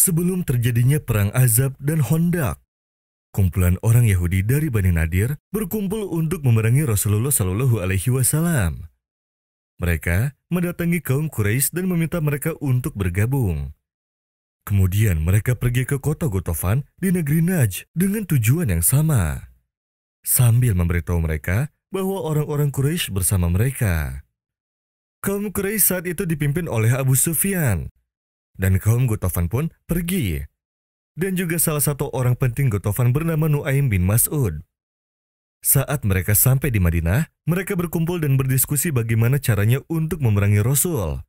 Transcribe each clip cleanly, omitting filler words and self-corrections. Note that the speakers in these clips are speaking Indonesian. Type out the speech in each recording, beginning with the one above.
Sebelum terjadinya perang Azab dan Hondak, kumpulan orang Yahudi dari Bani Nadir berkumpul untuk memerangi Rasulullah Shallallahu Alaihi Wasallam. Mereka mendatangi kaum Quraisy dan meminta mereka untuk bergabung. Kemudian mereka pergi ke kota Gotofan di negeri Najd dengan tujuan yang sama, sambil memberitahu mereka bahwa orang-orang Quraisy bersama mereka. Kaum Quraisy saat itu dipimpin oleh Abu Sufyan, dan kaum Gotofan pun pergi. Dan juga salah satu orang penting Gotofan bernama Nuaim bin Mas'ud. Saat mereka sampai di Madinah, mereka berkumpul dan berdiskusi bagaimana caranya untuk memerangi Rasul.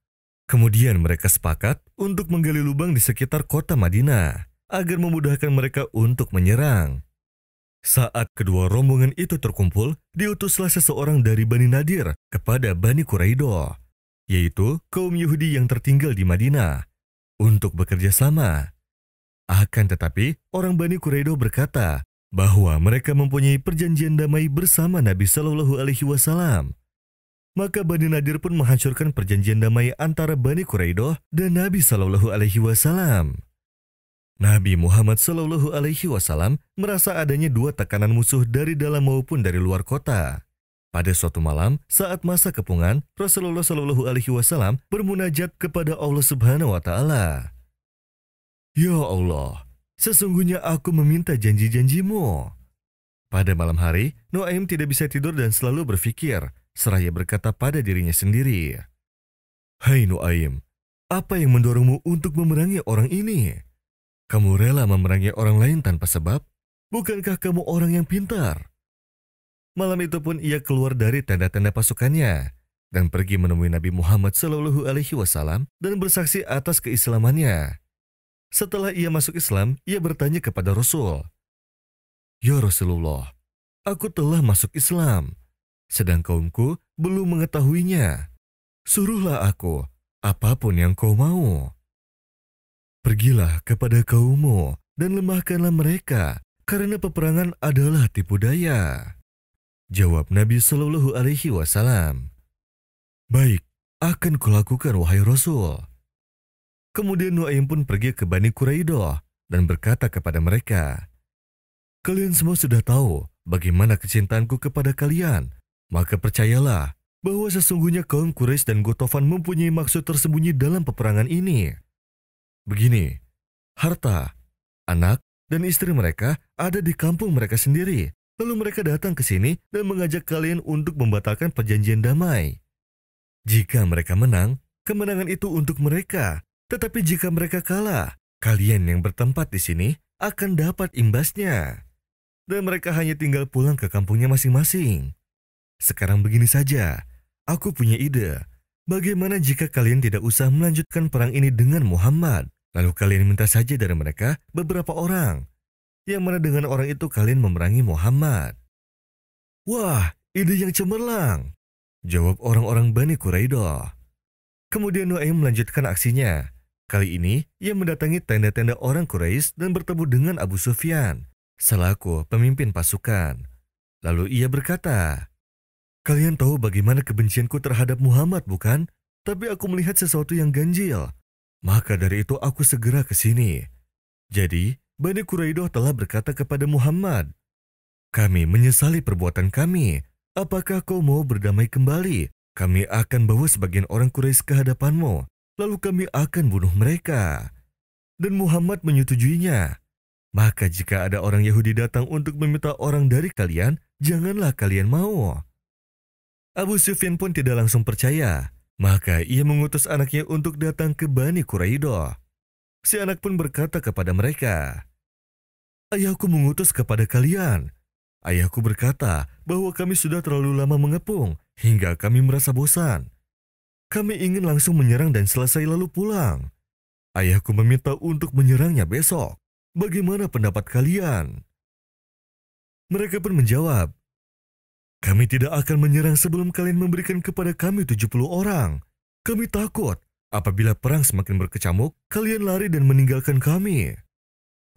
Kemudian mereka sepakat untuk menggali lubang di sekitar kota Madinah, agar memudahkan mereka untuk menyerang. Saat kedua rombongan itu terkumpul, diutuslah seseorang dari Bani Nadir kepada Bani Quraidah, yaitu kaum Yahudi yang tertinggal di Madinah, untuk bekerja sama. Akan tetapi, orang Bani Quraidah berkata bahwa mereka mempunyai perjanjian damai bersama Nabi Shallallahu Alaihi Wasallam. Maka Bani Nadir pun menghancurkan perjanjian damai antara Bani Quraidah dan Nabi Shallallahu Alaihi Wasallam. Nabi Muhammad Shallallahu Alaihi Wasallam merasa adanya dua tekanan musuh dari dalam maupun dari luar kota. Pada suatu malam, saat masa kepungan, Rasulullah Shallallahu Alaihi Wasallam bermunajat kepada Allah Subhanahu Wa Taala. Ya Allah, sesungguhnya aku meminta janji-janjimu. Pada malam hari, Nuaim tidak bisa tidur dan selalu berpikir, seraya berkata pada dirinya sendiri, Hai Nuaim, apa yang mendorongmu untuk memerangi orang ini? Kamu rela memerangi orang lain tanpa sebab? Bukankah kamu orang yang pintar? Malam itu pun ia keluar dari tenda-tenda pasukannya dan pergi menemui Nabi Muhammad Shallallahu Alaihi Wasallam dan bersaksi atas keislamannya. Setelah ia masuk Islam, ia bertanya kepada Rasul, Ya Rasulullah, aku telah masuk Islam, sedang kaumku belum mengetahuinya. Suruhlah aku, apapun yang kau mau. Pergilah kepada kaummu dan lemahkanlah mereka, karena peperangan adalah tipu daya. Jawab Nabi Shallallahu Alaihi Wasallam, Baik, akan kulakukan wahai Rasul. Kemudian Nuaim pun pergi ke Bani Quraidah dan berkata kepada mereka, Kalian semua sudah tahu bagaimana kecintaanku kepada kalian, maka percayalah bahwa sesungguhnya kaum Quraisy dan Gotofan mempunyai maksud tersembunyi dalam peperangan ini. Begini, harta, anak, dan istri mereka ada di kampung mereka sendiri. Lalu mereka datang ke sini dan mengajak kalian untuk membatalkan perjanjian damai. Jika mereka menang, kemenangan itu untuk mereka. Tetapi jika mereka kalah, kalian yang bertempat di sini akan dapat imbasnya. Dan mereka hanya tinggal pulang ke kampungnya masing-masing. Sekarang begini saja, aku punya ide. Bagaimana jika kalian tidak usah melanjutkan perang ini dengan Muhammad? Lalu kalian minta saja dari mereka beberapa orang, yang mana dengan orang itu kalian memerangi Muhammad. Wah, ide yang cemerlang, jawab orang-orang Bani Quraidah. Kemudian Nuaim melanjutkan aksinya. Kali ini, ia mendatangi tenda-tenda orang Quraisy dan bertemu dengan Abu Sufyan, selaku pemimpin pasukan. Lalu ia berkata, Kalian tahu bagaimana kebencianku terhadap Muhammad, bukan? Tapi aku melihat sesuatu yang ganjil. Maka dari itu aku segera ke sini. Jadi, Bani Quraidah telah berkata kepada Muhammad, Kami menyesali perbuatan kami. Apakah kau mau berdamai kembali? Kami akan bawa sebagian orang Quraisy ke hadapanmu, lalu kami akan bunuh mereka. Dan Muhammad menyetujuinya. Maka jika ada orang Yahudi datang untuk meminta orang dari kalian, janganlah kalian mau. Abu Sufyan pun tidak langsung percaya. Maka ia mengutus anaknya untuk datang ke Bani Quraidah. Si anak pun berkata kepada mereka, Ayahku mengutus kepada kalian. Ayahku berkata bahwa kami sudah terlalu lama mengepung hingga kami merasa bosan. Kami ingin langsung menyerang dan selesai lalu pulang. Ayahku meminta untuk menyerangnya besok. Bagaimana pendapat kalian? Mereka pun menjawab, Kami tidak akan menyerang sebelum kalian memberikan kepada kami 70 orang. Kami takut apabila perang semakin berkecamuk, kalian lari dan meninggalkan kami.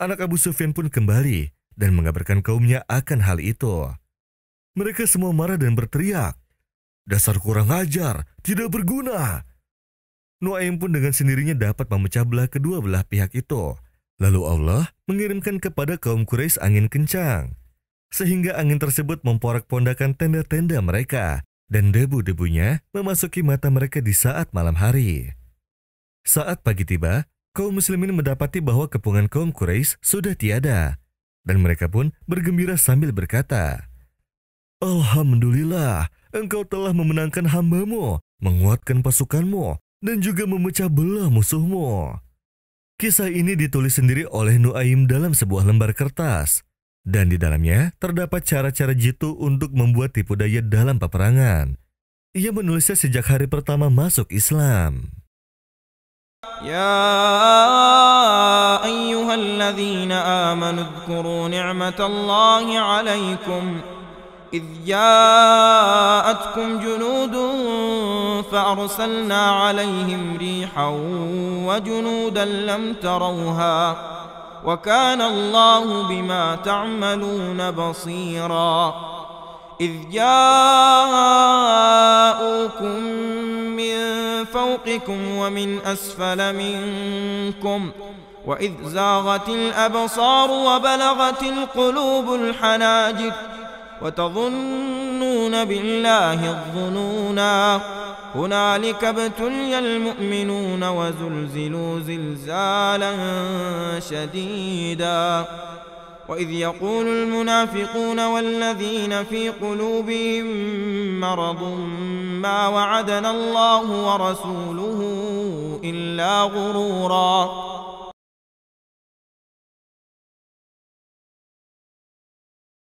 Anak Abu Sufyan pun kembali dan mengabarkan kaumnya akan hal itu. Mereka semua marah dan berteriak, Dasar kurang ajar, tidak berguna. Nuaim pun dengan sendirinya dapat memecah belah kedua belah pihak itu Lalu Allah mengirimkan kepada kaum Quraisy angin kencang, sehingga angin tersebut memporak-pondakan tenda-tenda mereka, dan debu-debunya memasuki mata mereka di saat malam hari. Saat pagi tiba, kaum muslimin mendapati bahwa kepungan kaum Quraisy sudah tiada, dan mereka pun bergembira sambil berkata, "Alhamdulillah, engkau telah memenangkan hamba-Mu, menguatkan pasukanmu, dan juga memecah belah musuhmu." Kisah ini ditulis sendiri oleh Nuaim dalam sebuah lembar kertas, dan di dalamnya terdapat cara-cara jitu untuk membuat tipu daya dalam peperangan. Ia menulisnya sejak hari pertama masuk Islam. يا أيها الذين آمنوا اذكروا نعمة الله عليكم إذ جاءتكم جنود فأرسلنا عليهم ريحا وجنودا لم تروها وكان الله بما تعملون بصيرا إذ جاءوكم من فوقكم ومن أسفل منكم وإذ زاغت الأبصار وبلغت القلوب الحناجر وتظنون بالله الظنونا هنالك ابتلي المؤمنون وزلزلوا زلزالا شديدا وإذ يقول المنافقون والذين في قلوبهم مرض ما وعدنا الله ورسوله إلا غرورا